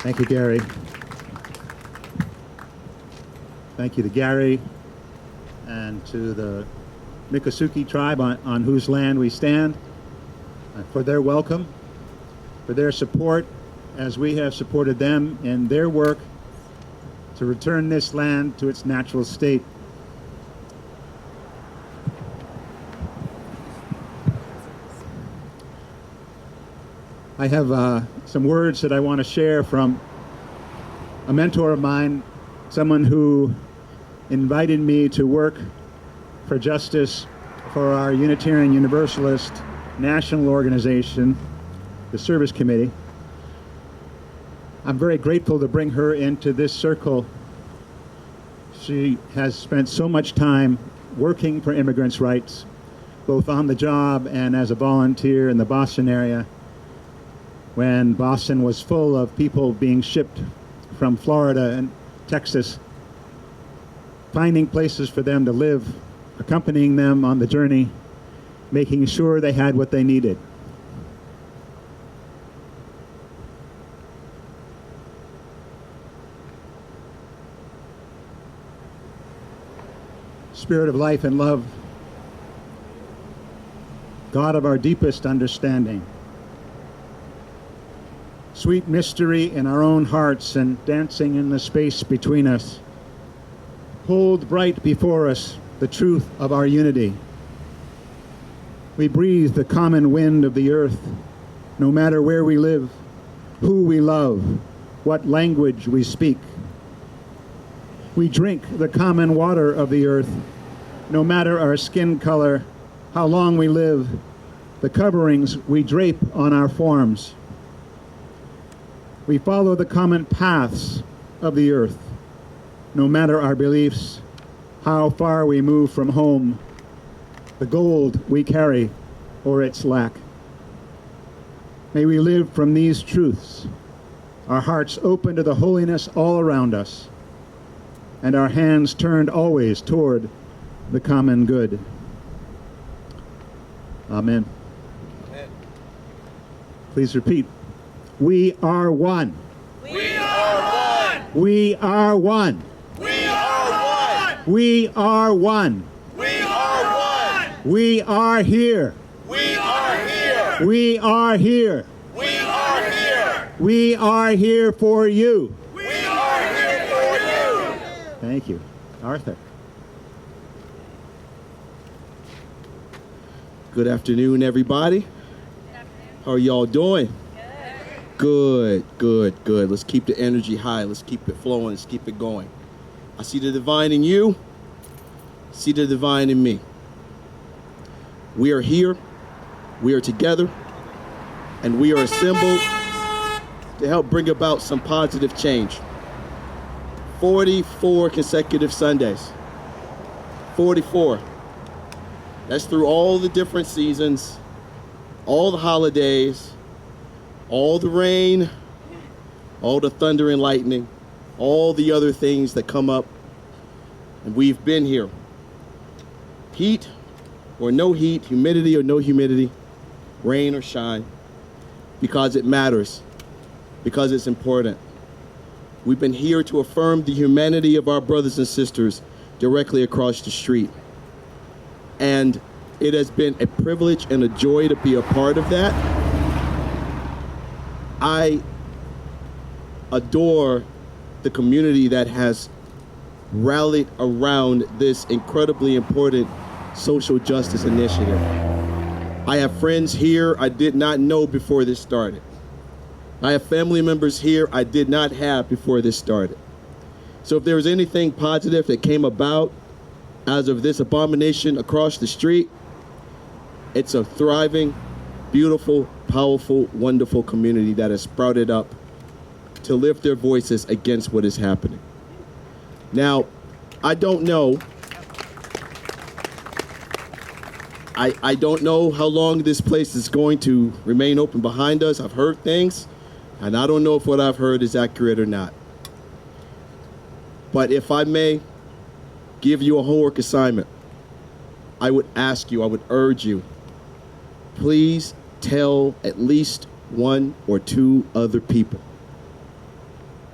Thank you, Gary. Thank you to Gary and to the Miccosukee tribe on whose land we stand for their welcome, for their support as we have supported them in their work to return this land to its natural state. I have some words that I want to share from a mentor of mine, someone who invited me to work for justice for our Unitarian Universalist national organization, the Service Committee. I'm very grateful to bring her into this circle. She has spent so much time working for immigrants' rights, both on the job and as a volunteer in the Boston area, when Boston was full of people being shipped from Florida and Texas, finding places for them to live, accompanying them on the journey, making sure they had what they needed. Spirit of life and love, God of our deepest understanding, sweet mystery in our own hearts and dancing in the space between us, hold bright before us the truth of our unity. We breathe the common wind of the earth, no matter where we live, who we love, what language we speak. We drink the common water of the earth, no matter our skin color, how long we live, the coverings we drape on our forms. We follow the common paths of the earth, no matter our beliefs, how far we move from home, the gold we carry or its lack. May we live from these truths, our hearts open to the holiness all around us, and our hands turned always toward the common good. Amen. Amen. Please repeat. We are one. We are one. We are one. We are one. We are one. We are one. We are here. We are here. We are here. We are here. We are here for you. We are here for you. Thank you. Arthur. Good afternoon, everybody. How are y'all doing? Good, good, good. Let's keep the energy high. Let's keep it flowing. Let's keep it going. I see the divine in you. See the divine in me. We are here. We are together. And we are assembled to help bring about some positive change. 44 consecutive Sundays. 44. That's through all the different seasons, all the holidays, all the rain, all the thunder and lightning, all the other things that come up. And we've been here. Heat or no heat, humidity or no humidity, rain or shine, because it matters, because it's important. We've been here to affirm the humanity of our brothers and sisters directly across the street. And it has been a privilege and a joy to be a part of that. I adore the community that has rallied around this incredibly important social justice initiative. I have friends here I did not know before this started. I have family members here I did not have before this started. So if there was anything positive that came about as of this abomination across the street, it's a thriving, beautiful, powerful, wonderful community that has sprouted up to lift their voices against what is happening. Now, I don't know. I don't know how long this place is going to remain open behind us. I've heard things, and I don't know if what I've heard is accurate or not. But if I may give you a homework assignment, I would ask you, I would urge you, please tell at least one or two other people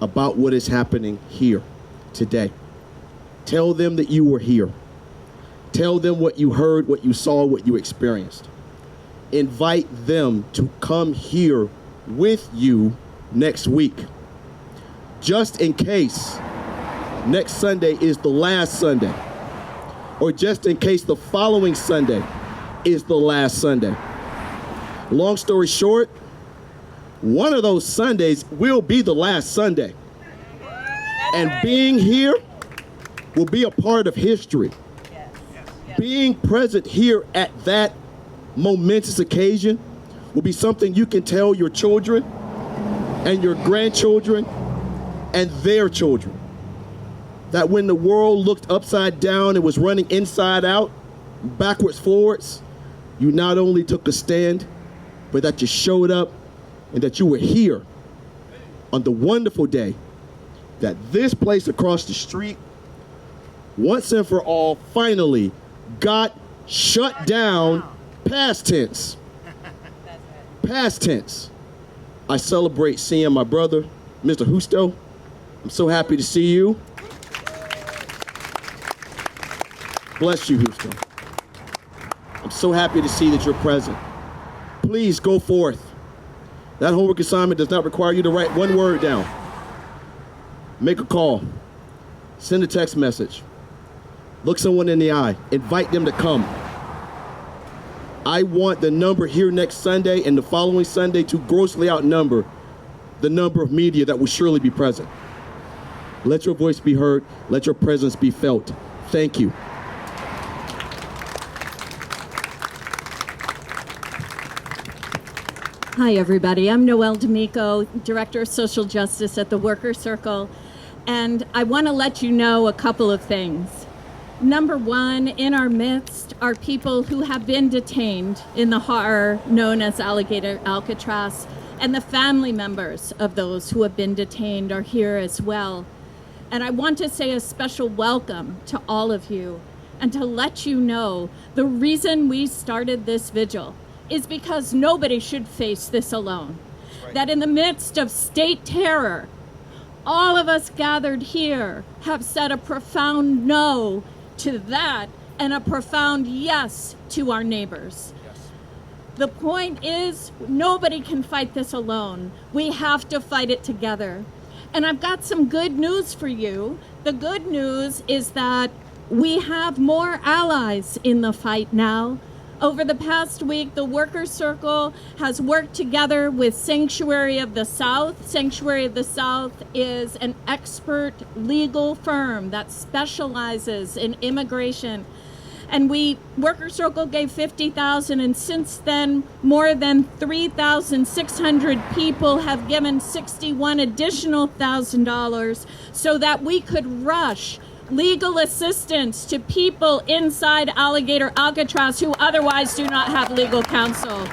about what is happening here today. Tell them that you were here. Tell them what you heard, what you saw, what you experienced. Invite them to come here with you next week. Just in case next Sunday is the last Sunday, or just in case the following Sunday is the last Sunday. Long story short, one of those Sundays will be the last Sunday. And being here will be a part of history. Being present here at that momentous occasion will be something you can tell your children and your grandchildren and their children. That when the world looked upside down and was running inside out, backwards, forwards, you not only took a stand, but that you showed up and that you were here on the wonderful day that this place across the street, once and for all, finally got shut down. Past tense. Past tense. I celebrate seeing my brother, Mr. Husto. I'm so happy to see you. Bless you, Husto. I'm so happy to see that you're present. Please go forth. That homework assignment does not require you to write one word down. Make a call. Send a text message. Look someone in the eye. Invite them to come. I want the number here next Sunday and the following Sunday to grossly outnumber the number of media that will surely be present. Let your voice be heard. Let your presence be felt. Thank you. Hi, everybody. I'm Noelle D'Amico, Director of Social Justice at the Worker Circle, and I want to let you know a couple of things. Number one, in our midst are people who have been detained in the horror known as Alligator Alcatraz, and the family members of those who have been detained are here as well. And I want to say a special welcome to all of you and to let you know the reason we started this vigil is because nobody should face this alone. Right. That in the midst of state terror, all of us gathered here have said a profound no to that and a profound yes to our neighbors. Yes. The point is, nobody can fight this alone. We have to fight it together. And I've got some good news for you. The good news is that we have more allies in the fight now. Over the past week, the Worker Circle has worked together with Sanctuary of the South. Sanctuary of the South is an expert legal firm that specializes in immigration. And Worker Circle gave $50,000, and since then, more than 3,600 people have given $61 additional $1,000 so that we could rush legal assistance to people inside Alligator Alcatraz who otherwise do not have legal counsel.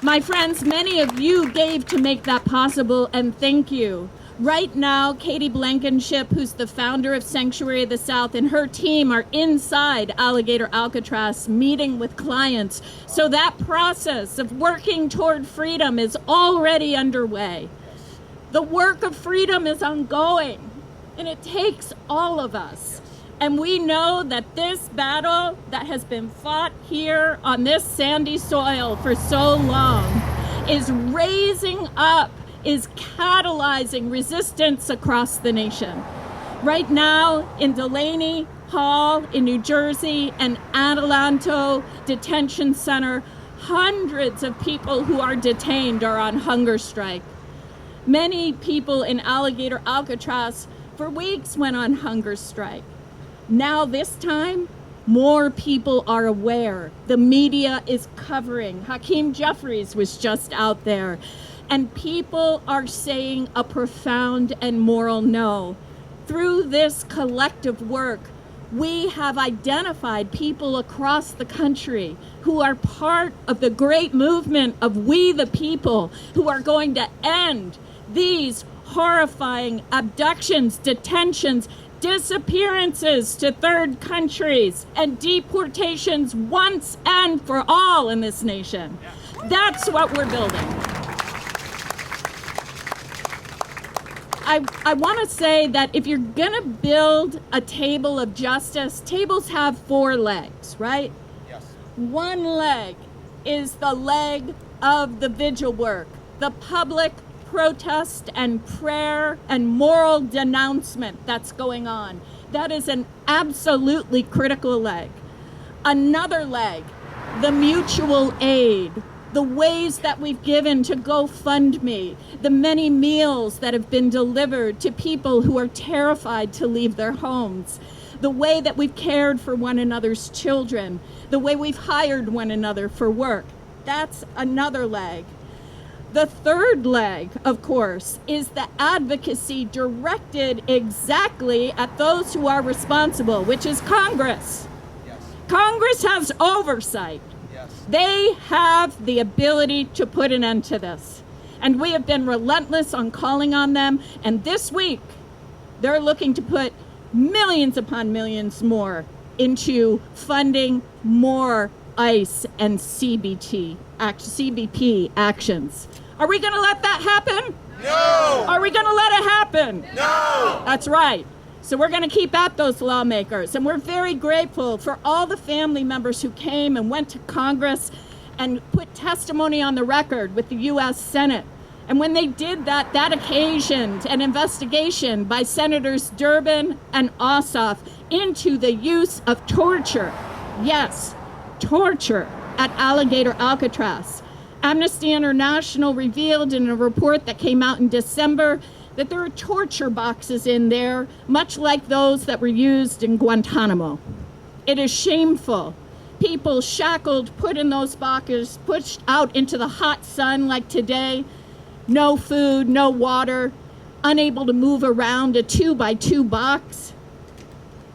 My friends, many of you gave to make that possible, and thank you. Right now, Katie Blankenship, who's the founder of Sanctuary of the South, and her team are inside Alligator Alcatraz meeting with clients. So that process of working toward freedom is already underway. The work of freedom is ongoing, and it takes all of us. And we know that this battle that has been fought here on this sandy soil for so long is raising up, is catalyzing resistance across the nation. Right now in Delaney Hall in New Jersey and Adelanto Detention Center, hundreds of people who are detained are on hunger strike. Many people in Alligator Alcatraz for weeks went on hunger strike. Now this time, more people are aware. The media is covering. Hakeem Jeffries was just out there. And people are saying a profound and moral no. Through this collective work, we have identified people across the country who are part of the great movement of We the People, who are going to end these horrifying abductions, detentions, disappearances to third countries, and deportations once and for all in this nation. That's what we're building. I want to say that if you're going to build a table of justice, tables have 4 legs, right? Yes. One leg is the leg of the vigil work, the public protest and prayer and moral denouncement that's going on. That is an absolutely critical leg. Another leg, the mutual aid, the ways that we've given to GoFundMe, the many meals that have been delivered to people who are terrified to leave their homes, the way that we've cared for one another's children, the way we've hired one another for work. That's another leg. The third leg, of course, is the advocacy directed exactly at those who are responsible, which is Congress. Yes. Congress has oversight. Yes. They have the ability to put an end to this. And we have been relentless on calling on them. And this week, they're looking to put millions upon millions more into funding more ICE and CBP actions. Are we going to let that happen? No. Are we going to let it happen? No. That's right. So we're going to keep at those lawmakers. And we're very grateful for all the family members who came and went to Congress and put testimony on the record with the U.S. Senate. And when they did that, that occasioned an investigation by Senators Durbin and Ossoff into the use of torture. Yes, torture at Alligator Alcatraz. Amnesty International revealed in a report that came out in December that there are torture boxes in there, much like those that were used in Guantanamo. It is shameful. People shackled, put in those boxes, pushed out into the hot sun like today, no food, no water, unable to move around a 2x2 box.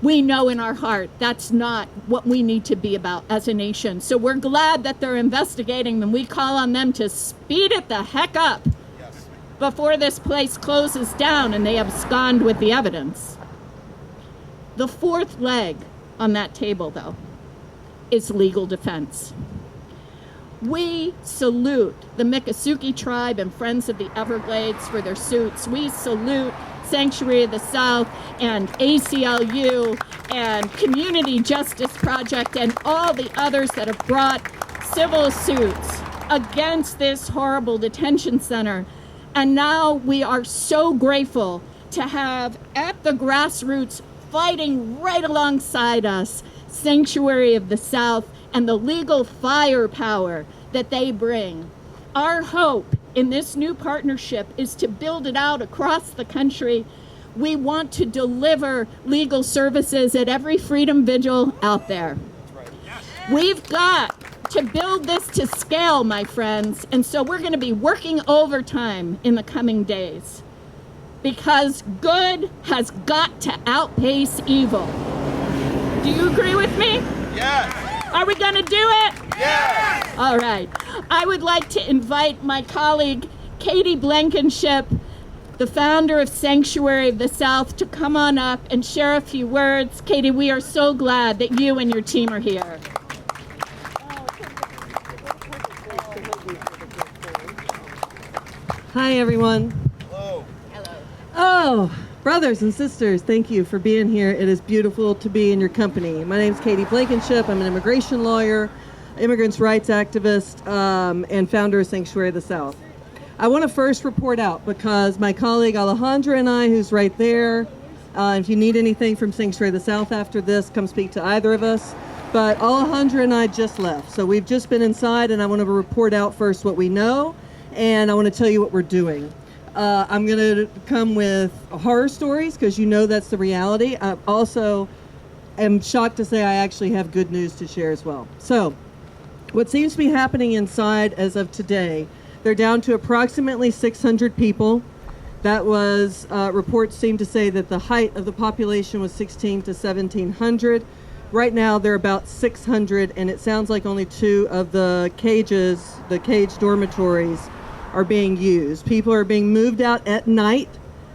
We know in our heart that's not what we need to be about as a nation. So we're glad that they're investigating them. We call on them to speed it the heck up Yes. before this place closes down and they abscond with the evidence. The fourth leg on that table, though, is legal defense. We salute the Miccosukee tribe and Friends of the Everglades for their suits. We salute Sanctuary of the South and ACLU and Community Justice Project and all the others that have brought civil suits against this horrible detention center. And now we are so grateful to have at the grassroots fighting right alongside us Sanctuary of the South and the legal firepower that they bring. Our hope in this new partnership is to build it out across the country. We want to deliver legal services at every freedom vigil out there. We've got to build this to scale, my friends, and so we're going to be working overtime in the coming days because good has got to outpace evil. Do you agree with me? Yes. Are we going to do it? Yes. All right. I would like to invite my colleague, Katie Blankenship, the founder of Sanctuary of the South, to come on up and share a few words. Katie, we are so glad that you and your team are here. Hi, everyone. Hello. Oh, brothers and sisters, thank you for being here. It is beautiful to be in your company. My name is Katie Blankenship. I'm an immigration lawyer, immigrants' rights activist, and founder of Sanctuary of the South. I want to first report out because my colleague Alejandra and I, who's right there, if you need anything from Sanctuary of the South after this, come speak to either of us. But Alejandra and I just left, so we've just been inside, and I want to report out first what we know, and I want to tell you what we're doing. I'm going to come with horror stories because you know that's the reality. I also am shocked to say I actually have good news to share as well. So what seems to be happening inside as of today, they're down to approximately 600 people. That was, reports seem to say that the height of the population was 16 to 1,700. Right now they're about 600, and it sounds like only 2 of the cages, the cage dormitories, are being used. People are being moved out at night.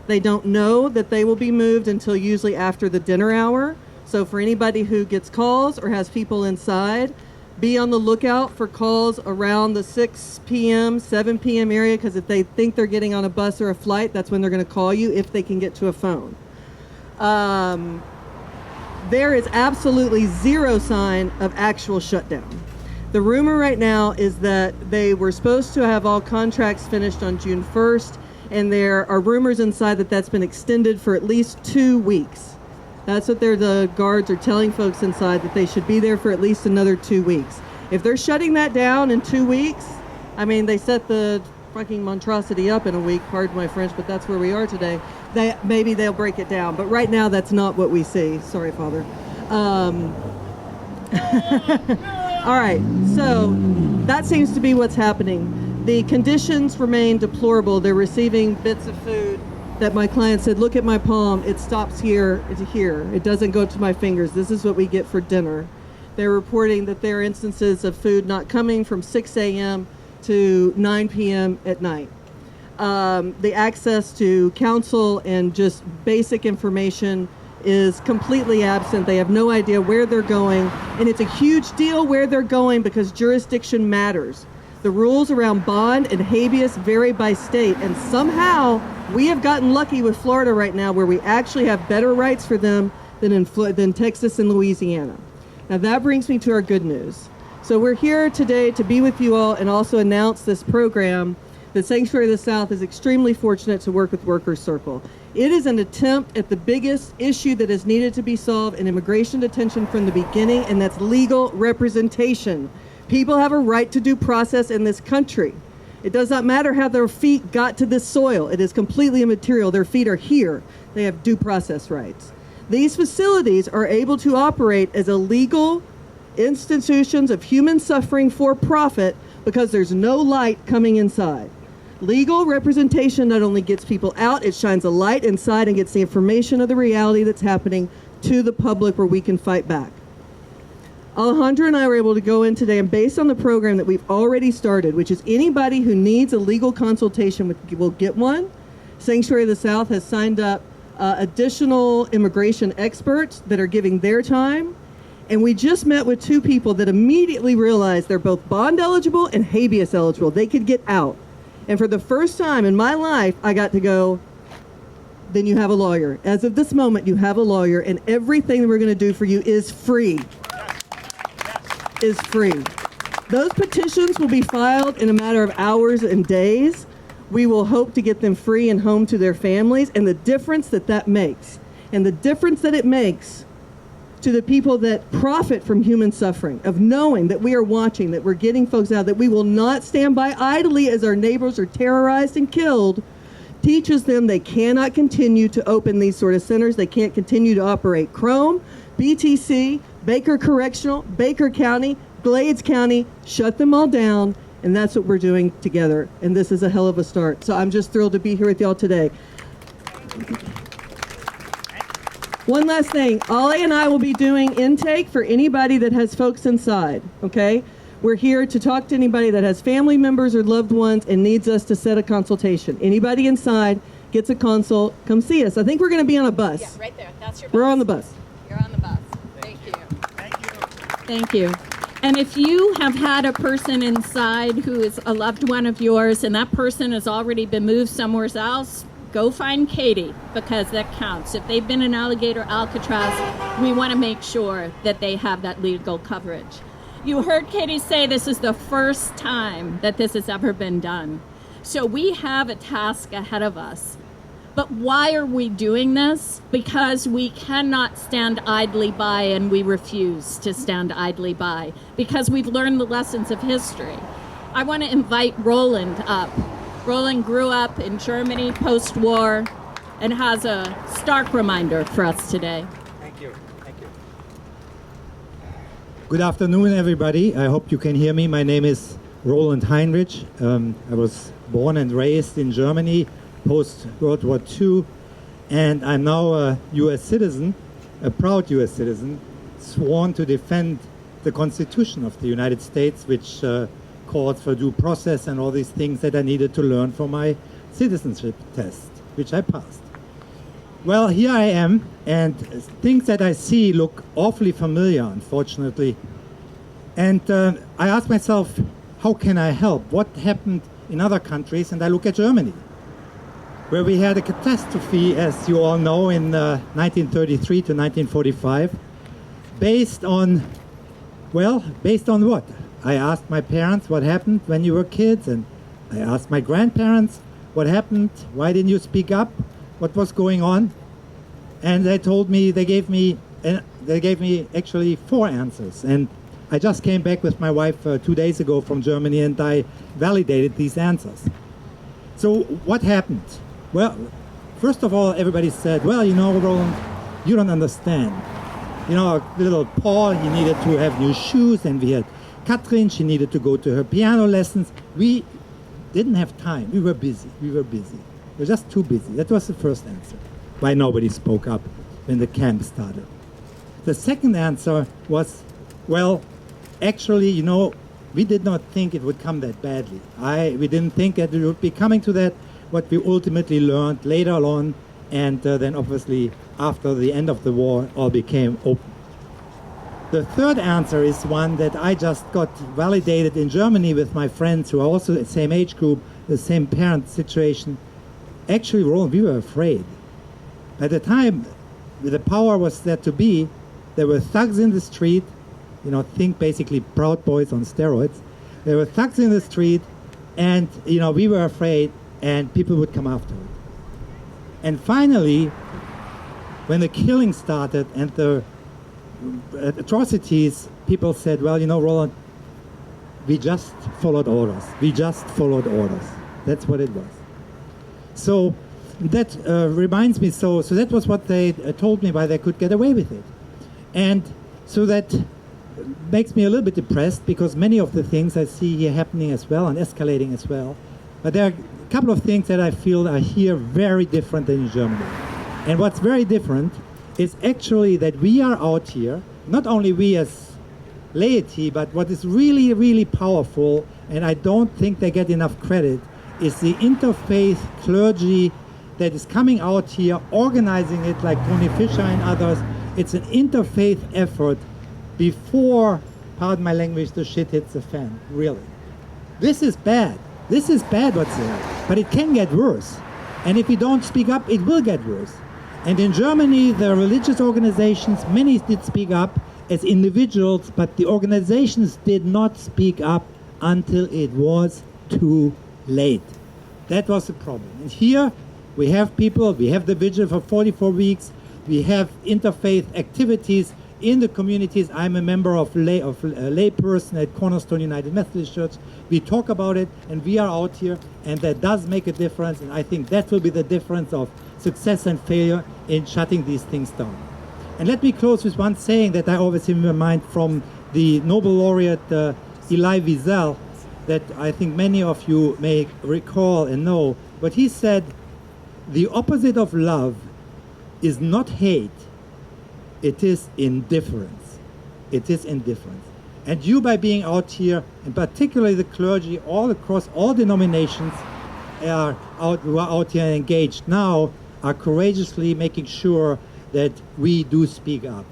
They don't know that they will be moved until usually after the dinner hour. So for anybody who gets calls or has people inside, Be on the lookout for calls around the 6 p.m., 7 p.m. area, because if they think they're getting on a bus or a flight, that's when they're going to call you if they can get to a phone. There is absolutely zero sign of actual shutdown. The rumor right now is that they were supposed to have all contracts finished on June 1st, and there are rumors inside that that's been extended for at least 2 weeks. That's what the guards are telling folks inside, that they should be there for at least another 2 weeks. If they're shutting that down in 2 weeks, I mean, they set the fucking monstrosity up in a week, pardon my French, but that's where we are today. Maybe they'll break it down. But right now, that's not what we see. Sorry, Father. All right, so that seems to be what's happening. The conditions remain deplorable. They're receiving bits of food that my client said, look at my palm, it stops here to here. It doesn't go to my fingers. This is what we get for dinner. They're reporting that there are instances of food not coming from 6 a.m. to 9 p.m. at night. The access to counsel and just basic information is completely absent. They have no idea where they're going, and it's a huge deal where they're going because jurisdiction matters. The rules around bond and habeas vary by state, and somehow we have gotten lucky with Florida right now where we actually have better rights for them than Texas and Louisiana. Now that brings me to our good news. So we're here today to be with you all and also announce this program that Sanctuary of the South is extremely fortunate to work with Workers Circle. It is an attempt at the biggest issue that is needed to be solved in immigration detention from the beginning, and that's legal representation. People have a right to due process in this country. It does not matter how their feet got to this soil. It is completely immaterial. Their feet are here. They have due process rights. These facilities are able to operate as illegal institutions of human suffering for profit because there's no light coming inside. Legal representation not only gets people out, it shines a light inside and gets the information of the reality that's happening to the public where we can fight back. Alejandra and I were able to go in today, and based on the program that we've already started, which is anybody who needs a legal consultation will get one. Sanctuary of the South has signed up additional immigration experts that are giving their time. And we just met with 2 people that immediately realized they're both bond eligible and habeas eligible. They could get out. And for the first time in my life, I got to go, then you have a lawyer. As of this moment, you have a lawyer, and everything that we're going to do for you is free. Is free. Those petitions will be filed in a matter of hours and days. We will hope to get them free and home to their families, and the difference that makes, and the difference that it makes to the people that profit from human suffering, of knowing that we are watching, that we're getting folks out, that we will not stand by idly as our neighbors are terrorized and killed, teaches them they cannot continue to open these sort of centers. They can't continue to operate. Chrome, BTC, Baker Correctional, Baker County, Glades County, shut them all down, and that's what we're doing together. And this is a hell of a start. So I'm just thrilled to be here with y'all today. One last thing, Ollie and I will be doing intake for anybody that has folks inside, okay? We're here to talk to anybody that has family members or loved ones and needs us to set a consultation. Anybody inside gets a consult, come see us. I think we're gonna be on a bus. Yeah, right there, that's your bus. We're on the bus. You're on the bus. Thank you. Thank you. And if you have had a person inside who is a loved one of yours and that person has already been moved somewhere else, go find Katie, because that counts. If they've been in Alligator Alcatraz, we want to make sure that they have that legal coverage. You heard Katie say this is the first time that this has ever been done. So we have a task ahead of us. But why are we doing this? Because we cannot stand idly by, and we refuse to stand idly by, because we've learned the lessons of history. I want to invite Roland up. Roland grew up in Germany post-war and has a stark reminder for us today. Thank you. Thank you. Good afternoon, everybody. I hope you can hear me. My name is Roland Heinrich. I was born and raised in Germany post-World War II, and I'm now a U.S. citizen, a proud U.S. citizen, sworn to defend the Constitution of the United States, which calls for due process and all these things that I needed to learn for my citizenship test, which I passed. Well, here I am, and things that I see look awfully familiar, unfortunately. And I asked myself, how can I help? What happened in other countries? And I look at Germany, where we had a catastrophe, as you all know, in 1933 to 1945, based on what? I asked my parents what happened when you were kids, and I asked my grandparents what happened, why didn't you speak up, what was going on? And they gave me actually 4 answers. And I just came back with my wife 2 days ago from Germany, and I validated these answers. So what happened? Well, first of all, everybody said, well, Roland, you don't understand. Little Paul, he needed to have new shoes, and we had Katrin, she needed to go to her piano lessons. We didn't have time. We were busy. We were just too busy. That was the first answer, why nobody spoke up when the camp started. The second answer was, well, actually, we did not think it would come that badly. We didn't think that it would be coming to that, what we ultimately learned later on, and then obviously after the end of the war, all became open. The third answer is one that I just got validated in Germany with my friends who are also the same age group, the same parent situation. Actually, Roland, we were afraid. By the time the power was there to be, there were thugs in the street, think basically Proud Boys on steroids. There were thugs in the street, and, we were afraid, and people would come after it. And finally, when the killing started and the atrocities, people said, well, Roland, we just followed orders. That's what it was. So that reminds me, so that was what they told me, why they could get away with it. And so that makes me a little bit depressed, because many of the things I see here happening as well and escalating as well. But there are a couple of things that I feel are here very different than in Germany. And what's very different is actually that we are out here, not only we as laity, but what is really, really powerful, and I don't think they get enough credit, is the interfaith clergy that is coming out here, organizing it like Tony Fisher and others. It's an interfaith effort before, pardon my language, the shit hits the fan, really. This is bad. This is bad what's there, but it can get worse. And if we don't speak up, it will get worse. And in Germany, the religious organizations, many did speak up as individuals, but the organizations did not speak up until it was too late. That was the problem. And here we have people, we have the Vigil for 44 weeks, we have interfaith activities in the communities. I'm a member of lay person at Cornerstone United Methodist Church. We talk about it, and we are out here, and that does make a difference, and I think that will be the difference of success and failure in shutting these things down. And let me close with one saying that I always have in my mind from the Nobel laureate Elie Wiesel, that I think many of you may recall and know. But he said, the opposite of love is not hate, it is indifference. It is indifference. And you, by being out here, and particularly the clergy all across all denominations who are out here engaged now, are courageously making sure that we do speak up.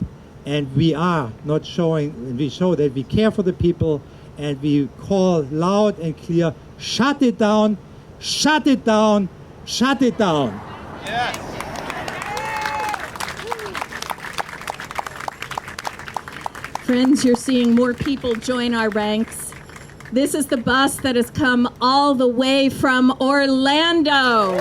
And we are not showing, and we show that we care for the people, and we call loud and clear, shut it down, shut it down, shut it down. Yes. Friends, you're seeing more people join our ranks. This is the bus that has come all the way from Orlando.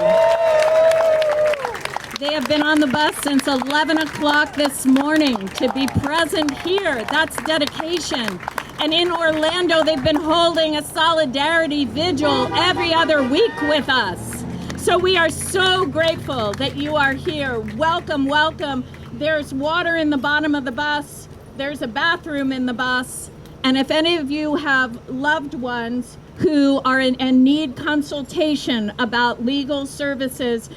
They have been on the bus since 11 o'clock this morning to be present here. That's dedication. And in Orlando, they've been holding a solidarity vigil every other week with us. So we are so grateful that you are here. Welcome, welcome. There's water in the bottom of the bus. There's a bathroom in the bus. And if any of you have loved ones who are and need consultation about legal services,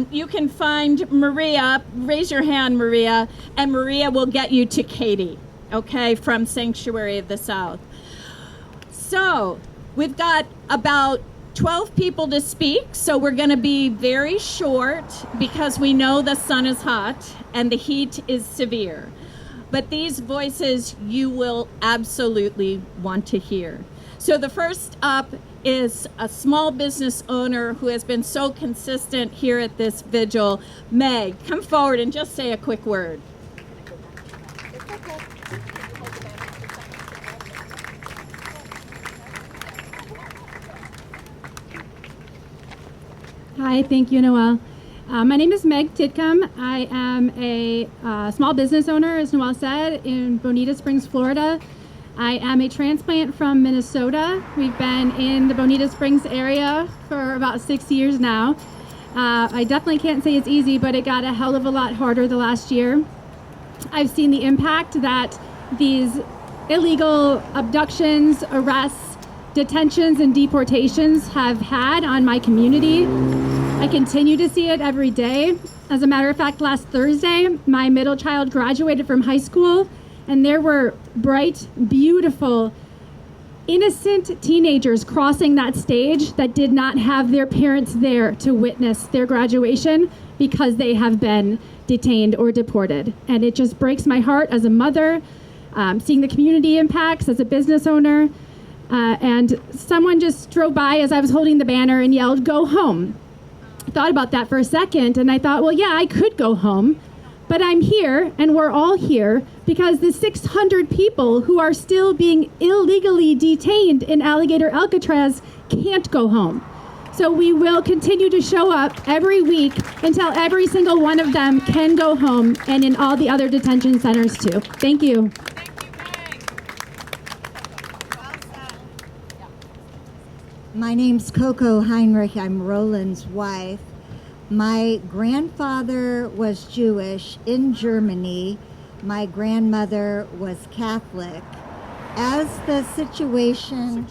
you can find Maria. Raise your hand, Maria, and Maria will get you to Katie, okay, from Sanctuary of the South. So we've got about 12 people to speak, so we're going to be very short because we know the sun is hot and the heat is severe. but these voices you will absolutely want to hear. So the first up is a small business owner who has been so consistent here at this vigil. Meg, come forward and just say a quick word. Hi, thank you, Noelle. My name is Meg Titcomb. I am a small business owner, as Noelle said, in Bonita Springs, Florida. I am a transplant from Minnesota. We've been in the Bonita Springs area for about 6 years now. I definitely can't say it's easy, but it got a hell of a lot harder the last year. I've seen the impact that these illegal abductions, arrests, detentions, and deportations have had on my community. I continue to see it every day. As a matter of fact, last Thursday, my middle child graduated from high school, and there were bright, beautiful, innocent teenagers crossing that stage that did not have their parents there to witness their graduation because they have been detained or deported. And it just breaks my heart as a mother, seeing the community impacts as a business owner. And someone just drove by as I was holding the banner and yelled, "Go home." I thought about that for a second, and I thought, well, yeah, I could go home, but I'm here, and we're all here because the 600 people who are still being illegally detained in Alligator Alcatraz can't go home. So we will continue to show up every week until every single one of them can go home, and in all the other detention centers too. Thank you. My name's Coco Heinrich. I'm Roland's wife. My grandfather was Jewish in Germany. My grandmother was Catholic. As the situation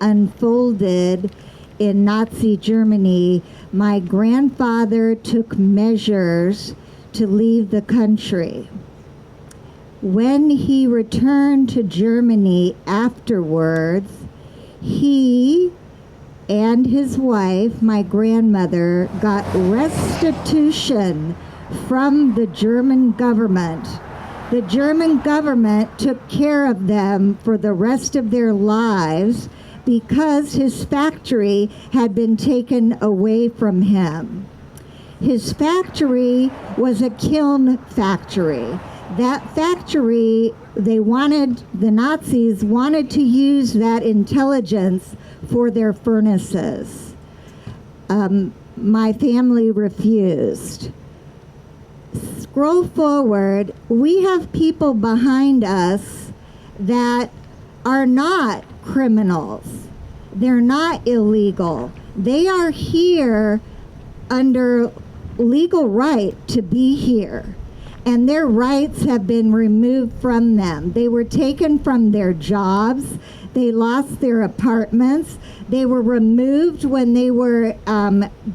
unfolded in Nazi Germany, my grandfather took measures to leave the country. When he returned to Germany afterwards, he and his wife, my grandmother, got restitution from the German government. The German government took care of them for the rest of their lives because his factory had been taken away from him. His factory was a kiln factory. That factory, the Nazis wanted to use that intelligence for their furnaces. My family refused. Scroll forward, we have people behind us that are not criminals. They're not illegal. They are here under legal right to be here. And their rights have been removed from them. They were taken from their jobs. They lost their apartments. They were removed when they were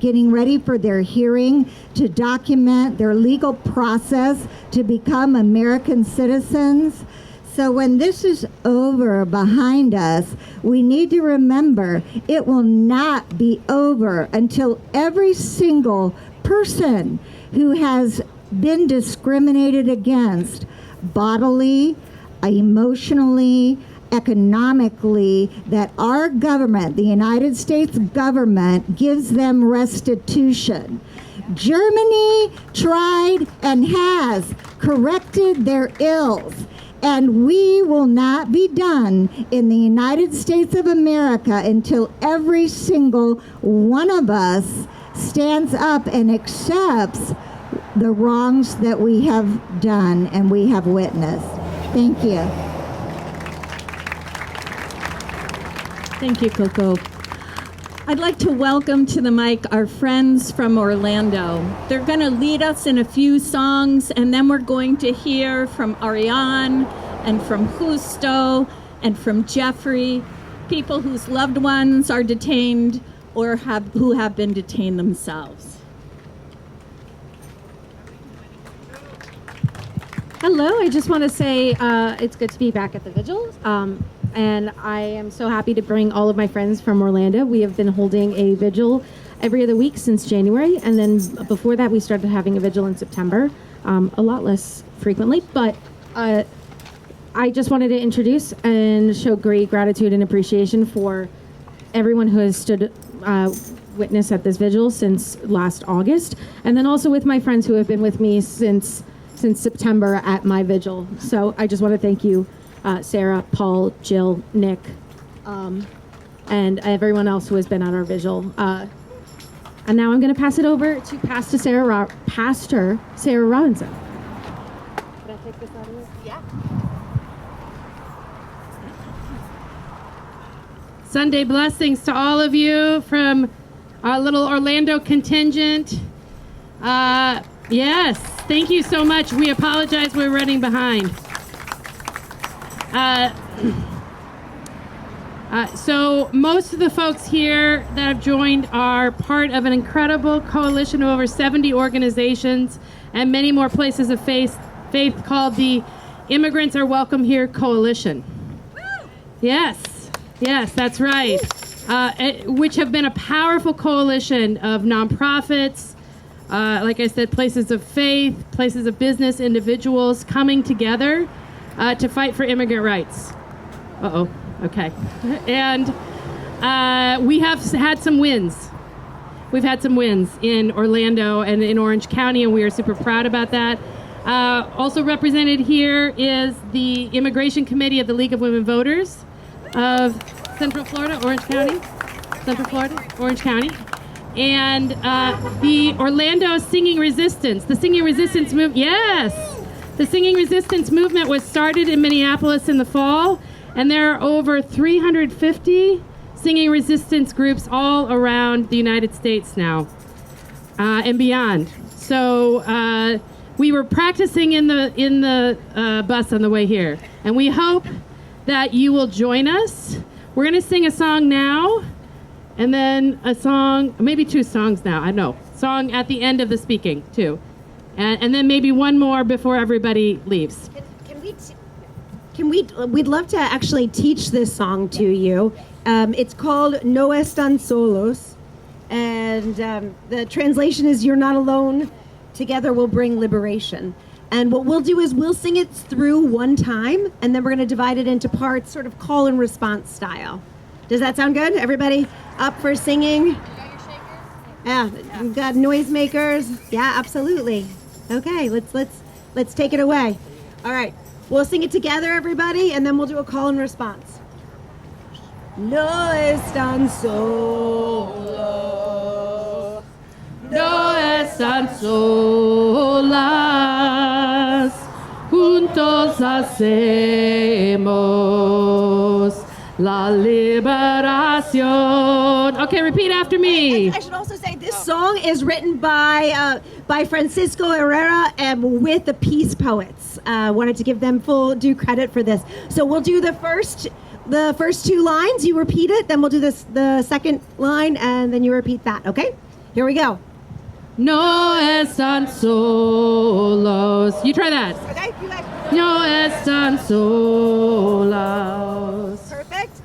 getting ready for their hearing to document their legal process to become American citizens. So when this is over behind us, we need to remember it will not be over until every single person who has been discriminated against bodily, emotionally, economically, that our government, the United States government, gives them restitution. Germany tried and has corrected their ills, and we will not be done in the United States of America until every single one of us stands up and accepts the wrongs that we have done and we have witnessed. Thank you. Thank you, Coco. I'd like to welcome to the mic our friends from Orlando. They're going to lead us in a few songs, and then we're going to hear from Ariane and from Justo and from Jeffrey, people whose loved ones are detained or who have been detained themselves. Hello, I just want to say it's good to be back at the Vigils. and I am so happy to bring all of my friends from Orlando. We have been holding a vigil every other week since January, and then before that we started having a vigil in September, a lot less frequently, but I just wanted to introduce and show great gratitude and appreciation for everyone who has stood witness at this vigil since last August, and then also with my friends who have been with me since September at my vigil. So I just want to thank you, Sarah, Paul, Jill, Nick, and everyone else who has been at our vigil. And now I'm going to pass it over to Pastor Sarah Robinson. Can I take this out of here? Yeah. Sunday blessings to all of you from our little Orlando contingent. Yes, thank you so much. We apologize, we're running behind. So most of the folks here that have joined are part of an incredible coalition of over 70 organizations and many more places of faith called the Immigrants Are Welcome Here Coalition. Yes, that's right. Which have been a powerful coalition of nonprofits, like I said, places of faith, places of business, individuals coming together to fight for immigrant rights. Uh-oh, okay. And we have had some wins. We've had some wins in Orlando and in Orange County, and we are super proud about that. Also represented here is the Immigration Committee of the League of Women Voters of Central Florida, Orange County, and the Orlando Singing Resistance. The Singing Resistance movement, yes! The Singing Resistance movement was started in Minneapolis in the fall, and there are over 350 singing resistance groups all around the United States now, and beyond. So we were practicing in the bus on the way here, and we hope that you will join us. We're going to sing a song now, and then a song, maybe two songs now, I don't know. Song at the end of the speaking, too. And then maybe one more before everybody leaves. We'd love to actually teach this song to you. It's called No Están Solos, and the translation is You're Not Alone, Together We'll Bring Liberation. And what we'll do is we'll sing it through one time, and then we're going to divide it into parts, sort of call and response style. Does that sound good? Everybody up for singing? You got your shakers? Yeah, we've got noisemakers. Yeah, absolutely. Okay, let's take it away. All right, we'll sing it together, everybody, and then we'll do a call and response. No están solos. No están solas, juntos hacemos la liberación. Okay, repeat after me. I should also say this song is written by Francisco Herrera with the Peace Poets. Wanted to give them full due credit for this. So we'll do the first two lines. You repeat it, then we'll do the second line, and then you repeat that. Okay, here we go. No están solos. You try that. Okay, you guys. No están solos. Perfect.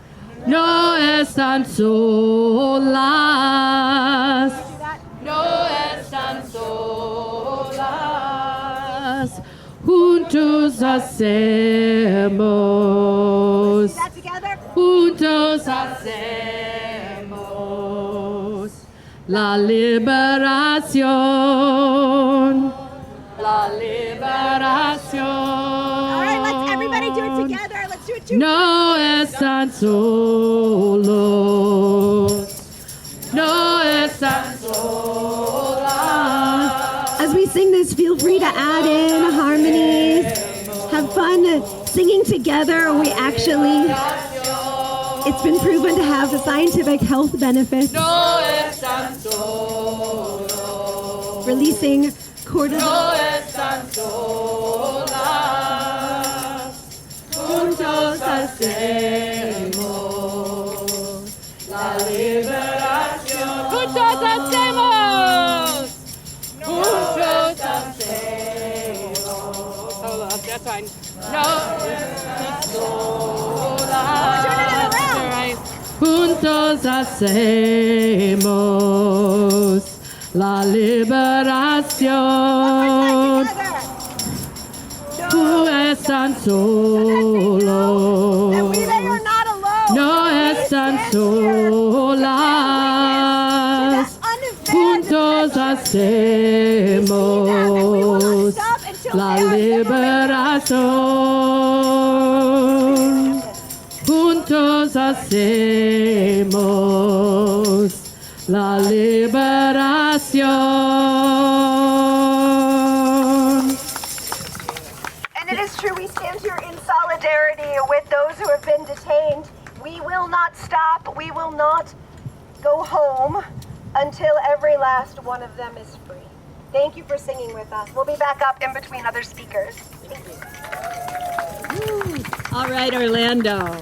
No están solas. No están solas. Juntos hacemos. That together. Juntos hacemos la liberación. La liberación. All right, let's everybody do it together. Let's do it together. No están solos. No están solas. As we sing this, feel free to add in harmonies. Have fun singing together. It's been proven to have the scientific health benefits. No están solos. Releasing cortisol. No están solas. Juntos hacemos la liberación. Juntos hacemos. Juntos hacemos. Solo, that's fine. No están solas. juntos hacemos la liberación. No están solos, no están solas, juntos hacemos la liberación. Juntos hacemos la liberación. And it is true, we stand here in solidarity with those who have been detained. We will not stop, we will not go home until every last one of them is free. Thank you for singing with us. We'll be back up in between other speakers. Thank you. All right, Orlando.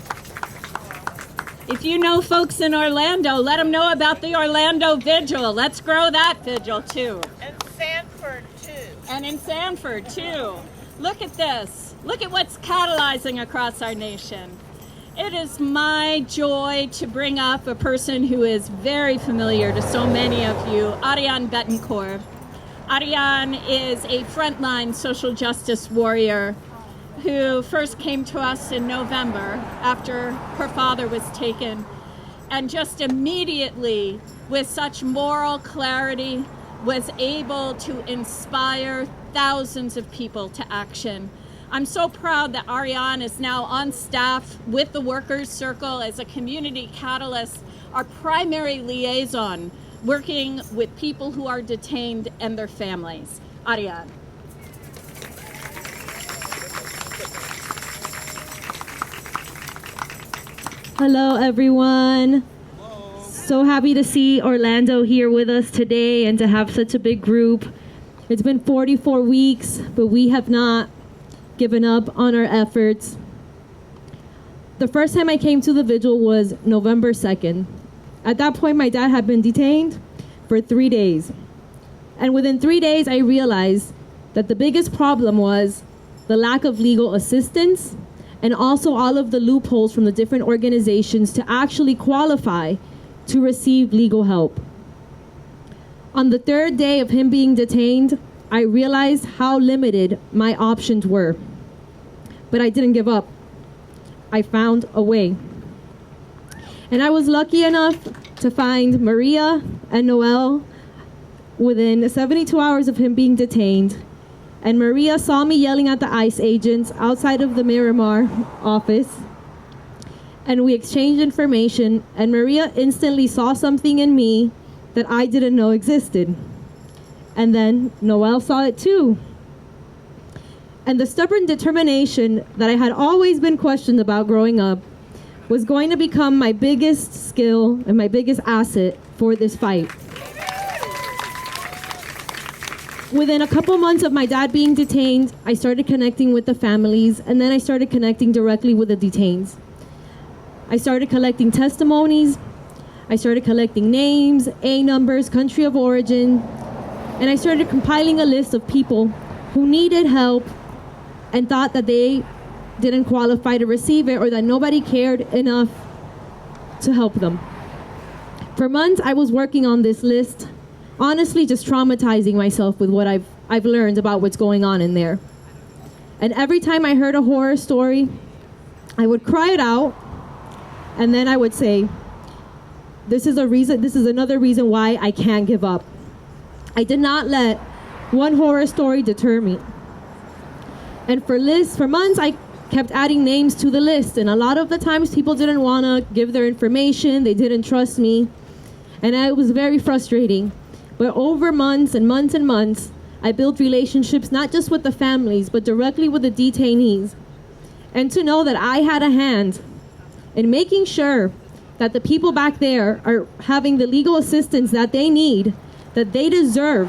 If you know folks in Orlando, let them know about the Orlando Vigil. Let's grow that Vigil, too. And Sanford, too. And in Sanford, too. Look at this. Look at what's catalyzing across our nation. It is my joy to bring up a person who is very familiar to so many of you, Ariane Betancourt. Ariane is a frontline social justice warrior who first came to us in November after her father was taken, and just immediately, with such moral clarity, was able to inspire thousands of people to action. I'm so proud that Ariane is now on staff with the Workers' Circle as a community catalyst, our primary liaison, working with people who are detained and their families. Ariane. Hello, everyone. So happy to see Orlando here with us today and to have such a big group. It's been 44 weeks, but we have not given up on our efforts. The first time I came to the vigil was November 2nd. At that point, my dad had been detained for 3 days. And within 3 days, I realized that the biggest problem was the lack of legal assistance and also all of the loopholes from the different organizations to actually qualify to receive legal help. On the third day of him being detained, I realized how limited my options were. But I didn't give up. I found a way. And I was lucky enough to find Maria and Noel within 72 hours of him being detained. And Maria saw me yelling at the ICE agents outside of the Miramar office. And we exchanged information, and Maria instantly saw something in me that I didn't know existed. And then Noel saw it too. And the stubborn determination that I had always been questioned about growing up was going to become my biggest skill and my biggest asset for this fight. Within a couple months of my dad being detained, I started connecting with the families, and then I started connecting directly with the detainees. I started collecting testimonies, I started collecting names, A numbers, country of origin, and I started compiling a list of people who needed help and thought that they didn't qualify to receive it or that nobody cared enough to help them. For months, I was working on this list, honestly just traumatizing myself with what I've learned about what's going on in there. And every time I heard a horror story, I would cry it out, and then I would say, this is another reason why I can't give up. I did not let one horror story deter me. And for months, I kept adding names to the list, and a lot of the times people didn't want to give their information, they didn't trust me, and it was very frustrating. But over months and months and months, I built relationships not just with the families, but directly with the detainees. And to know that I had a hand in making sure that the people back there are having the legal assistance that they need, that they deserve,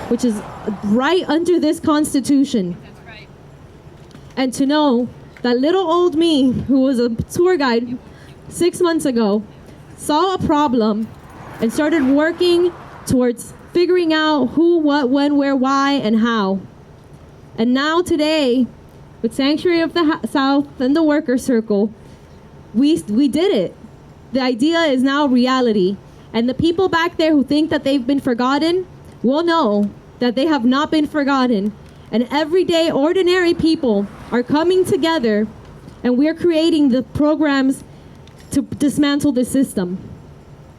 which is right under this Constitution. That's right. And to know that little old me, who was a tour guide 6 months ago, saw a problem and started working towards figuring out who, what, when, where, why, and how. And now today, with Sanctuary of the South and the Worker Circle, we did it. The idea is now reality. And the people back there who think that they've been forgotten will know that they have not been forgotten. And everyday ordinary people are coming together, and we're creating the programs to dismantle the system.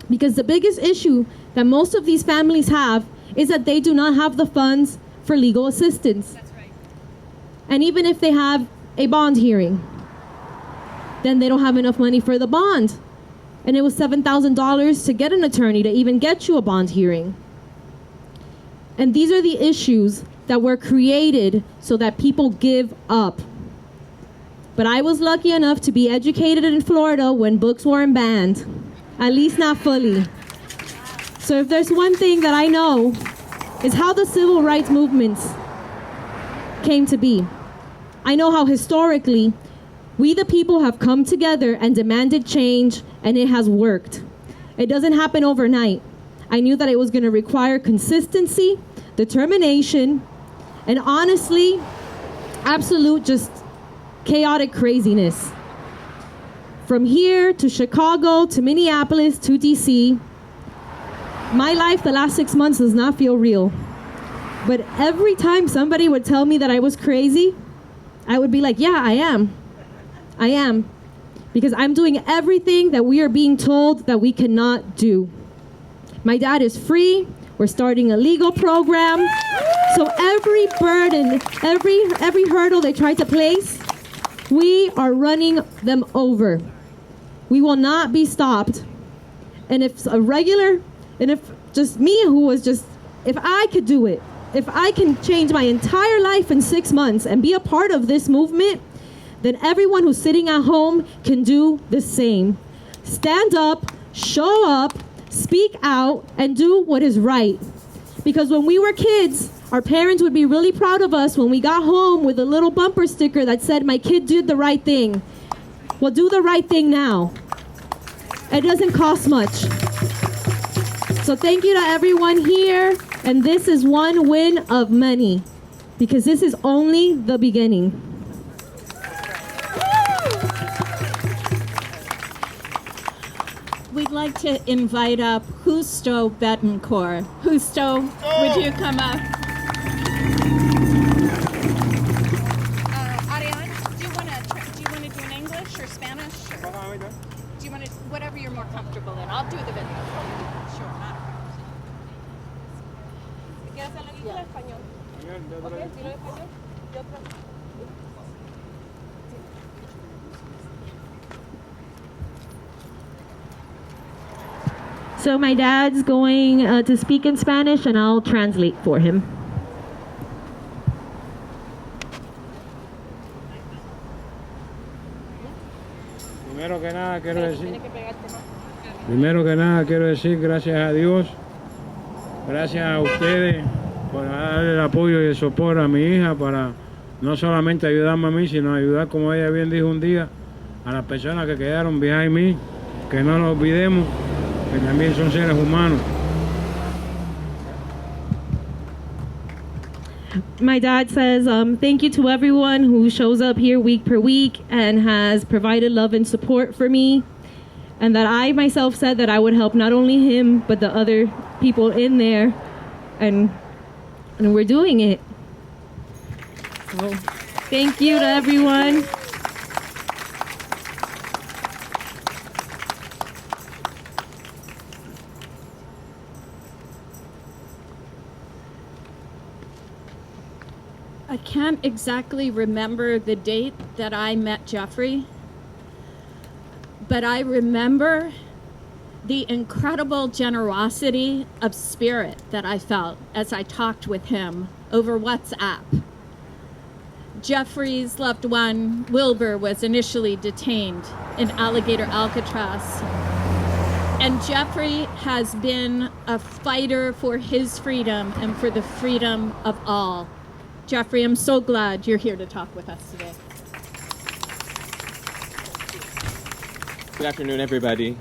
Because the biggest issue that most of these families have is that they do not have the funds for legal assistance. That's right. And even if they have a bond hearing, then they don't have enough money for the bond. And it was $7,000 to get an attorney to even get you a bond hearing. And these are the issues that were created so that people give up. But I was lucky enough to be educated in Florida when books weren't banned, at least not fully. So if there's one thing that I know, is how the civil rights movements came to be. I know how historically we the people have come together and demanded change, and it has worked. It doesn't happen overnight. I knew that it was going to require consistency, determination, and honestly, absolute just chaotic craziness. From here to Chicago to Minneapolis to DC, my life the last 6 months does not feel real. But every time somebody would tell me that I was crazy, I would be like, yeah, I am. I am. Because I'm doing everything that we are being told that we cannot do. My dad is free. We're starting a legal program. So every burden, every hurdle they try to place, we are running them over. We will not be stopped. And if just me who was just, if I could do it, if I can change my entire life in 6 months and be a part of this movement, then everyone who's sitting at home can do the same. Stand up, show up, speak out, and do what is right. Because when we were kids, our parents would be really proud of us when we got home with a little bumper sticker that said, my kid did the right thing. Well, do the right thing now. It doesn't cost much. So thank you to everyone here. And this is one win of many, because this is only the beginning. We'd like to invite up Justo Betancourt. Justo, would you come up? Ariane, do you want to do an English or Spanish? Or do you want to, whatever you're more comfortable in? I'll do the video. Sure, not a problem. ¿Quieres hacer en español? Okay, dilo en español. Yo otro. So my dad's going to speak in Spanish, and I'll translate for him. Primero que nada quiero decir gracias a Dios, gracias a ustedes por dar el apoyo y el soporte a mi hija para no solamente ayudarme a mí, sino ayudar, como ella bien dijo un día, a las personas que quedaron behind me, que no lo olvidemos, que también son seres humanos. My dad says, thank you to everyone who shows up here week per week and has provided love and support for me. And that I myself said that I would help not only him, but the other people in there. And we're doing it. So, thank you to everyone. I can't exactly remember the date that I met Jeffrey, but I remember the incredible generosity of spirit that I felt as I talked with him over WhatsApp. Jeffrey's loved one, Wilbur, was initially detained in Alligator Alcatraz. And Jeffrey has been a fighter for his freedom and for the freedom of all. Jeffrey, I'm so glad you're here to talk with us today. Good afternoon, everybody.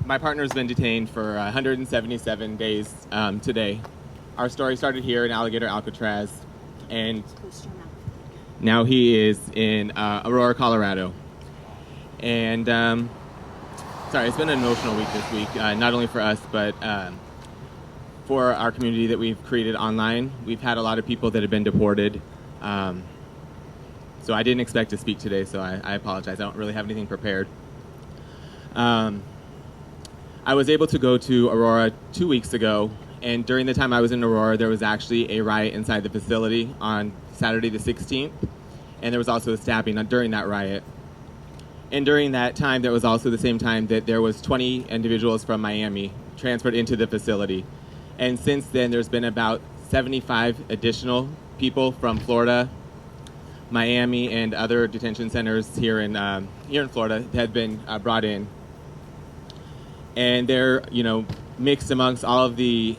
My partner's been detained for 177 days today. Our story started here in Alligator Alcatraz, and now he is in Aurora, Colorado. And sorry, it's been an emotional week this week, not only for us, but for our community that we've created online. We've had a lot of people that have been deported. So I didn't expect to speak today, so I apologize. I don't really have anything prepared. I was able to go to Aurora 2 weeks ago, and during the time I was in Aurora, there was actually a riot inside the facility on Saturday the 16th, and there was also a stabbing during that riot. And during that time, that was also the same time that there was 20 individuals from Miami transferred into the facility. And since then, there's been about 75 additional people from Florida, Miami, and other detention centers here in Florida that have been brought in. And they're, mixed amongst all of the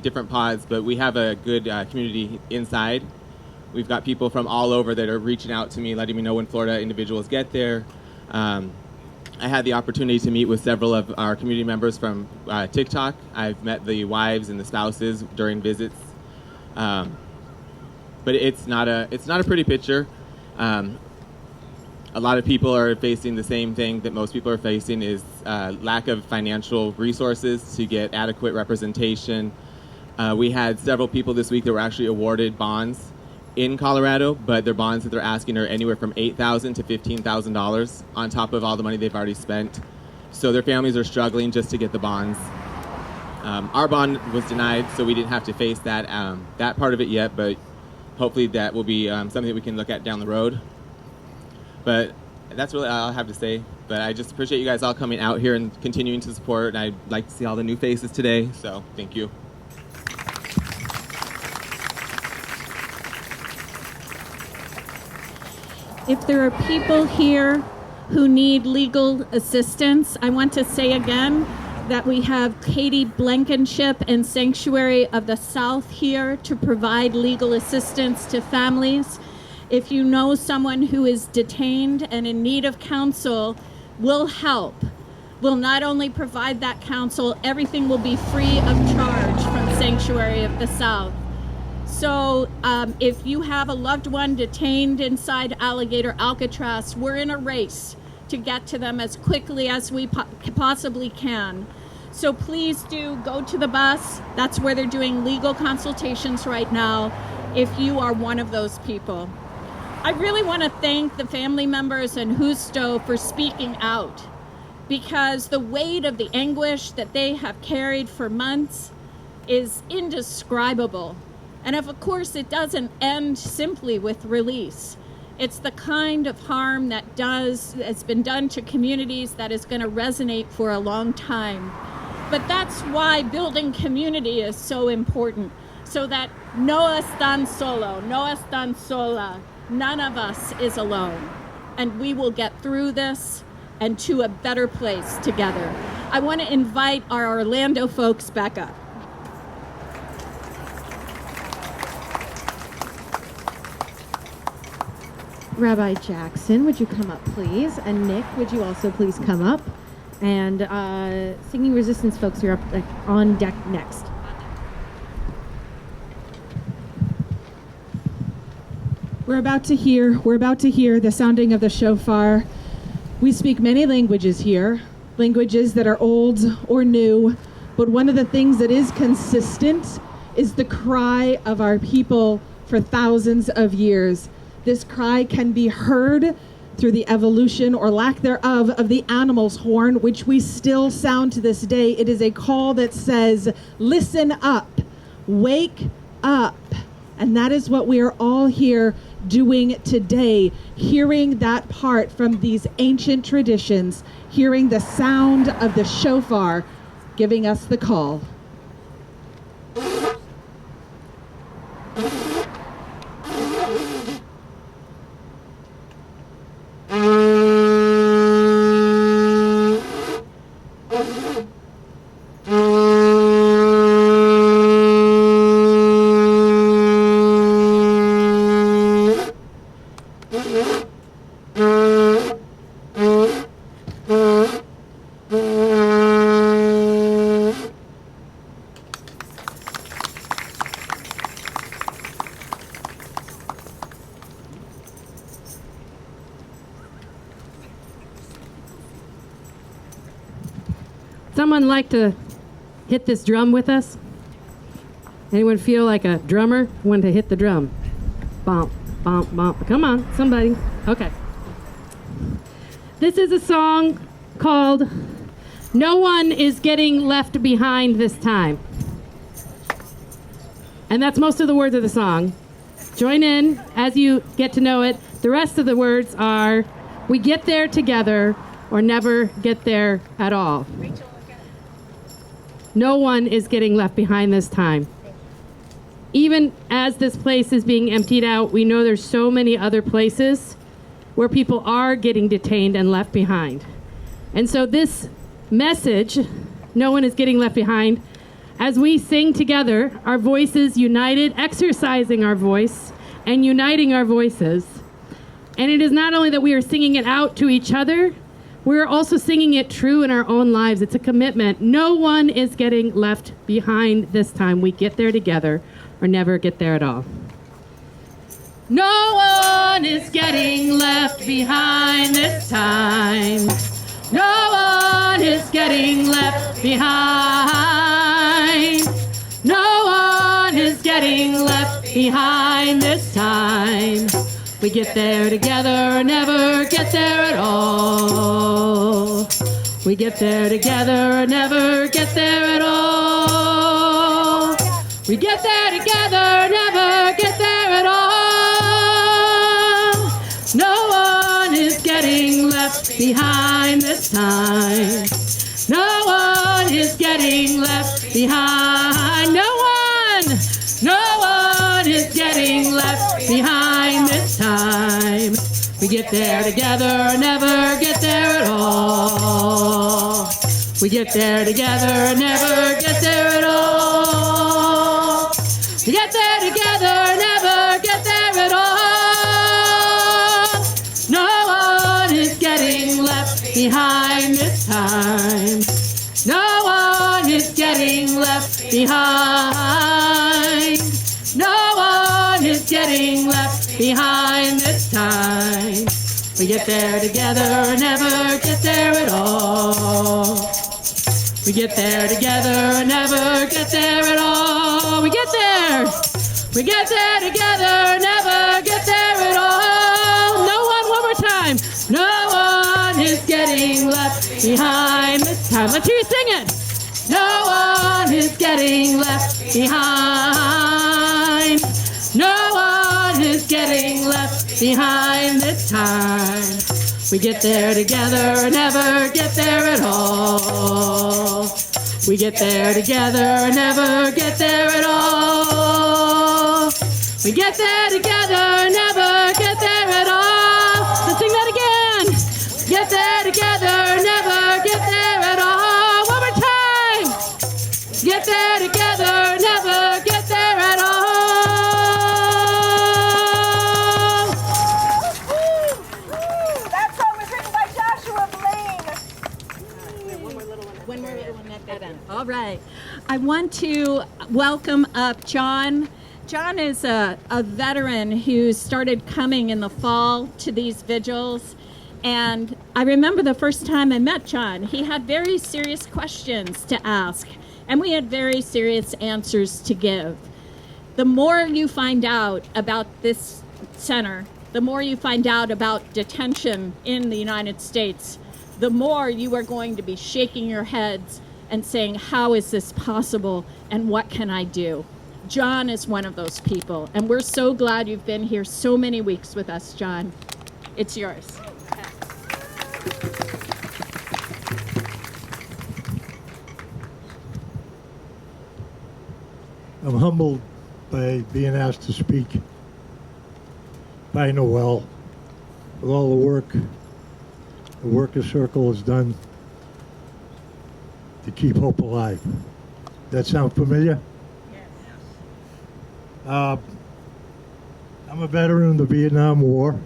different pods, but we have a good community inside. We've got people from all over that are reaching out to me, letting me know when Florida individuals get there. I had the opportunity to meet with several of our community members from TikTok. I've met the wives and the spouses during visits, but it's not a pretty picture. A lot of people are facing the same thing that most people are facing, is lack of financial resources to get adequate representation. We had several people this week that were actually awarded bonds in Colorado, but their bonds that they're asking are anywhere from $8,000 to $15,000 on top of all the money they've already spent. So their families are struggling just to get the bonds. Our bond was denied, so we didn't have to face that part of it yet, but hopefully that will be something that we can look at down the road. But that's really all I have to say. But I just appreciate you guys all coming out here and continuing to support. And I'd like to see all the new faces today. So thank you. If there are people here who need legal assistance, I want to say again that we have Katie Blankenship and Sanctuary of the South here to provide legal assistance to families. If you know someone who is detained and in need of counsel, we'll help. We'll not only provide that counsel, everything will be free of charge from Sanctuary of the South. So if you have a loved one detained inside Alligator Alcatraz, we're in a race to get to them as quickly as we possibly can. So please do go to the bus. That's where they're doing legal consultations right now, if you are one of those people. I really want to thank the family members and Justo for speaking out, because the weight of the anguish that they have carried for months is indescribable. And of course, it doesn't end simply with release. It's the kind of harm that has been done to communities that is going to resonate for a long time. But that's why building community is so important, so that no están solo, no están sola. None of us is alone, and we will get through this and to a better place together. I want to invite our Orlando folks back up. Rabbi Jackson, would you come up, please? And Nick, would you also please come up? And Singing Resistance folks, you're up on deck next. We're about to hear the sounding of the shofar. We speak many languages here, languages that are old or new, but one of the things that is consistent is the cry of our people for thousands of years. This cry can be heard through the evolution or lack thereof of the animal's horn, which we still sound to this day. It is a call that says, listen up, wake up. And that is what we are all here doing today, hearing that part from these ancient traditions, hearing the sound of the shofar giving us the call. Someone like to hit this drum with us? Anyone feel like a drummer? Want to hit the drum? Bump, bump, bump. Come on, somebody. Okay. This is a song called No One Is Getting Left Behind This Time. And that's most of the words of the song. Join in as you get to know it. The rest of the words are, we get there together or never get there at all. No one is getting left behind this time. Even as this place is being emptied out, we know there's so many other places where people are getting detained and left behind. And so this message, no one is getting left behind, as we sing together, our voices united, exercising our voice and uniting our voices. And it is not only that we are singing it out to each other, we're also singing it true in our own lives. It's a commitment. No one is getting left behind this time. We get there together or never get there at all. No one is getting left behind this time. No one is getting left behind. No one is getting left behind this time. We get there together or never get there at all. We get there together or never get there at all. We get there together or never get there at all. No one is getting left behind this time. No one is getting left behind. No one is getting left behind this time. We get there together or never get there at all. We get there together or never get there at all. We get there together or never get there at all. No one is getting left behind this time. No one is getting left behind. No one is getting left behind this time. We get there together or never get there at all. We get there together or never get there at all. We get there. We get there together or never get there at all. No one more time. No one is getting left behind this time. Let's hear you sing it. No one is getting left behind. No one is getting left behind this time. We get there together or never get there at all. We get there together or never get there at all. We get there together or never get there at all. Let's sing that again. Get there together or never get there at all. One more time. Get there together or never get there at all. That song was written by Joshua Blaine. One more little one at that end. All right. I want to welcome up John. John is a veteran who started coming in the fall to these vigils. And I remember the first time I met John, he had very serious questions to ask. And we had very serious answers to give. The more you find out about this center, the more you find out about detention in the United States, the more you are going to be shaking your heads and saying, how is this possible and what can I do? John is one of those people, and we're so glad you've been here so many weeks with us, John. It's yours. I'm humbled by being asked to speak by Noel with all the work the Worker Circle has done to keep hope alive. That sound familiar? Yes. I'm a veteran of the Vietnam War.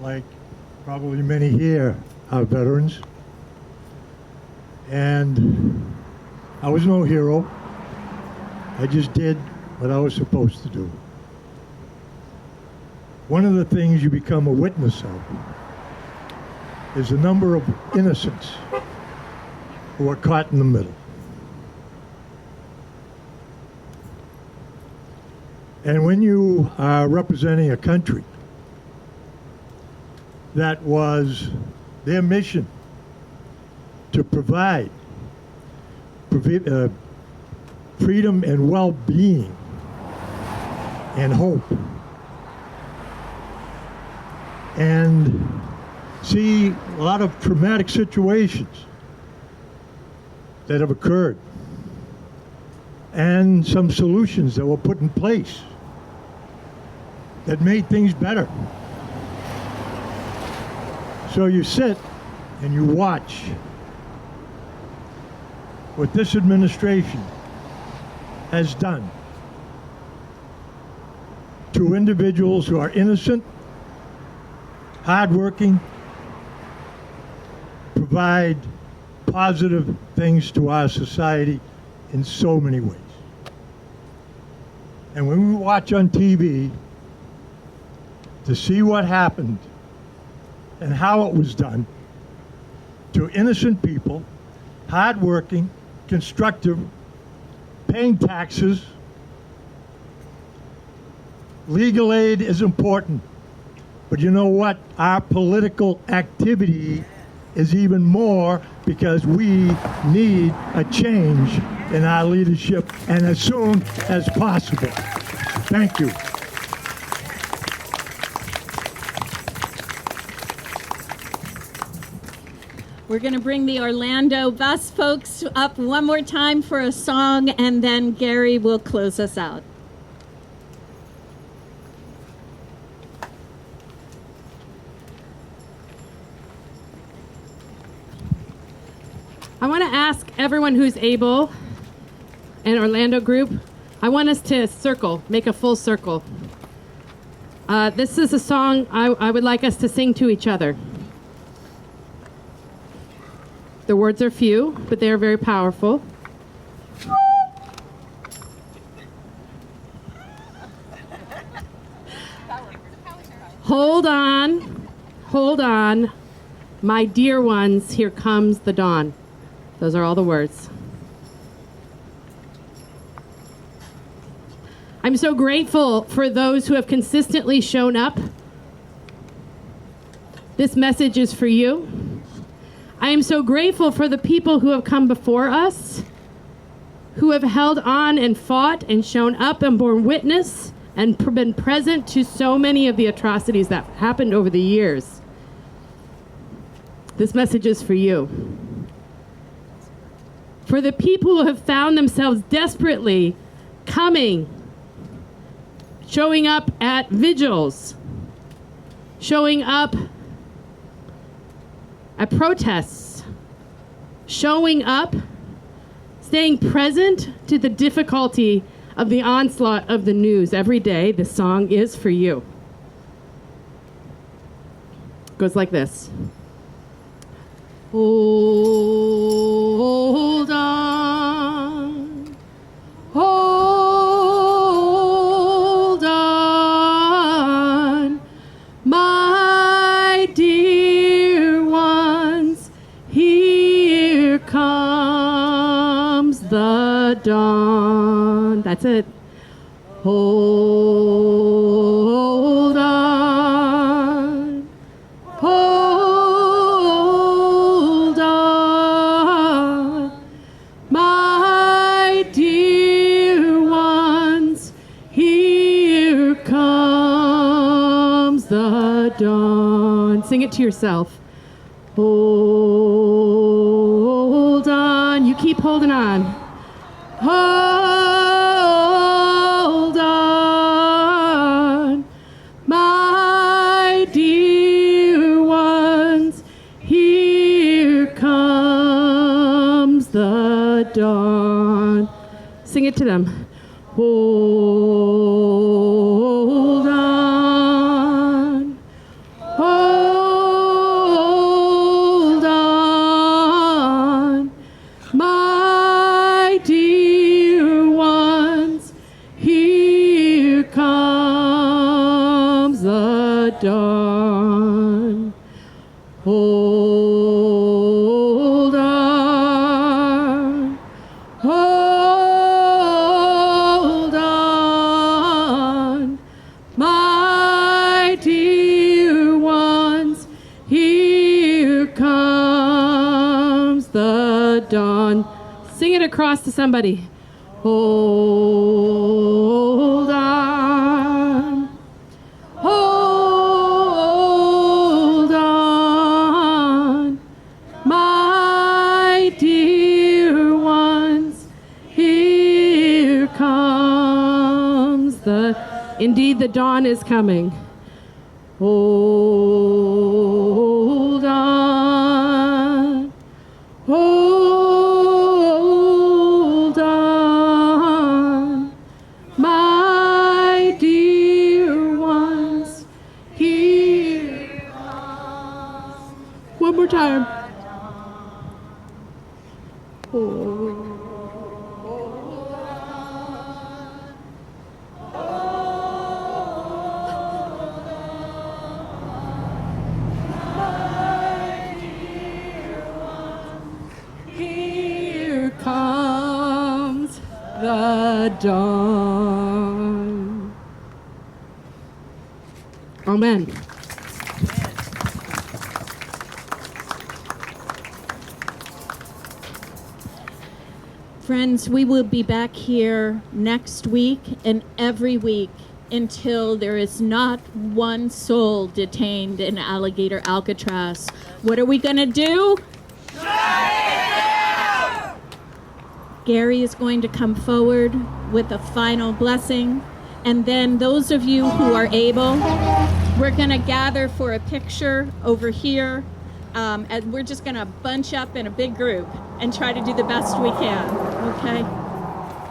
Like probably many here are veterans. And I was no hero. I just did what I was supposed to do. One of the things you become a witness of is the number of innocents who are caught in the middle. And when you are representing a country that was their mission to provide freedom and well-being and hope, and see a lot of traumatic situations that have occurred and some solutions that were put in place that made things better. So you sit and you watch what this administration has done to individuals who are innocent, hardworking, provide positive things to our society in so many ways. And when we watch on TV to see what happened and how it was done to innocent people, hardworking, constructive, paying taxes, legal aid is important. But you know what? Our political activity is even more, because we need a change in our leadership, and as soon as possible. Thank you. We're going to bring the Orlando bus folks up one more time for a song, and then Gary will close us out. I want to ask everyone who's able, an Orlando group, I want us to circle, make a full circle. This is a song I would like us to sing to each other. The words are few, but they are very powerful. Hold on, my dear ones, here comes the dawn. Those are all the words. I'm so grateful for those who have consistently shown up. This message is for you. I am so grateful for the people who have come before us, who have held on and fought and shown up and borne witness and been present to so many of the atrocities that happened over the years. This message is for you. For the people who have found themselves desperately coming, showing up at vigils, showing up at protests, showing up, staying present to the difficulty of the onslaught of the news every day, this song is for you. It goes like this. Hold on, hold on, my dear ones, here comes the dawn. That's it. Hold on, hold on, my dear ones, here comes the dawn. Sing it to yourself. Hold on. You keep holding on. Hold on, my dear ones, here comes the dawn. Sing it to them. Hold on, hold on, my dear ones, here comes the dawn. Hold on. the dawn. Sing it across to somebody. Hold on. Hold on. My dear ones, here comes indeed the dawn is coming. Hold on. Hold on. My dear ones, here comes. One more time. Here comes the dawn. Amen. Friends, we will be back here next week and every week until there is not one soul detained in Alligator Alcatraz. What are we going to do? Gary is going to come forward with a final blessing. And then those of you who are able, we're going to gather for a picture over here. And we're just going to bunch up in a big group and try to do the best we can, okay?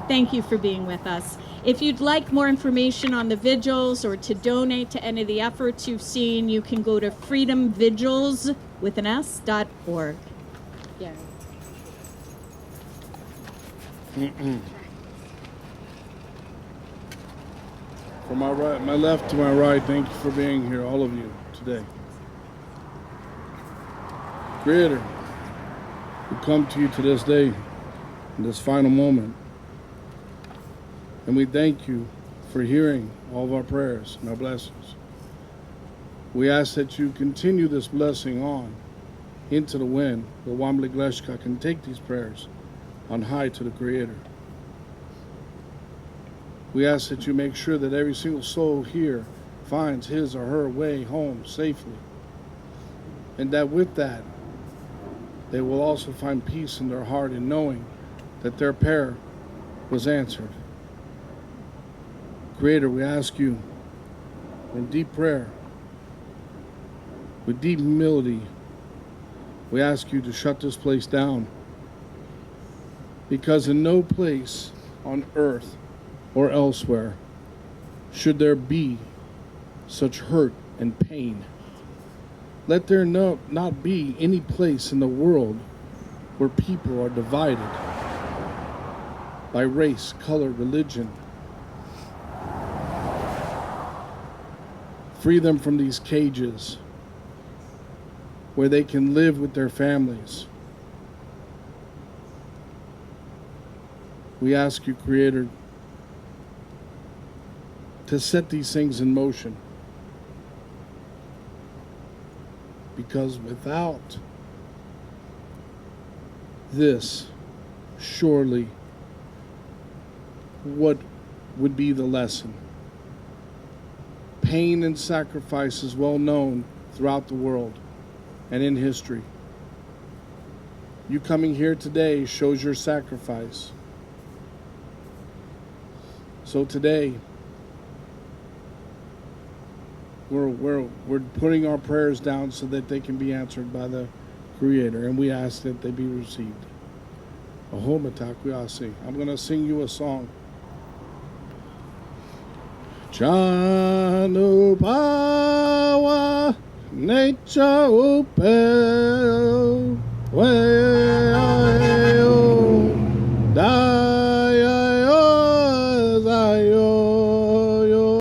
Thank you for being with us. If you'd like more information on the Vigils or to donate to any of the efforts you've seen, you can go to freedomvigils.org. Yeah. From my right, my left to my right, thank you for being here, all of you, today. Creator, we come to you to this day, in this final moment, and we thank you for hearing all of our prayers and our blessings. We ask that you continue this blessing on into the wind, where Wambly Gleshka can take these prayers on high to the Creator. We ask that you make sure that every single soul here finds his or her way home safely, and that with that, they will also find peace in their heart in knowing that their prayer was answered. Creator, we ask you in deep prayer, with deep humility, we ask you to shut this place down, because in no place on earth or elsewhere should there be such hurt and pain. Let there not be any place in the world where people are divided by race, color, religion. Free them from these cages where they can live with their families. We ask you, Creator, to set these things in motion. Because without this, surely, what would be the lesson? Pain and sacrifice is well known throughout the world and in history. You coming here today shows your sacrifice. So today, we're putting our prayers down so that they can be answered by the Creator, and we ask that they be received. I'm going to sing you a song. Chanu Pawa Nature Upel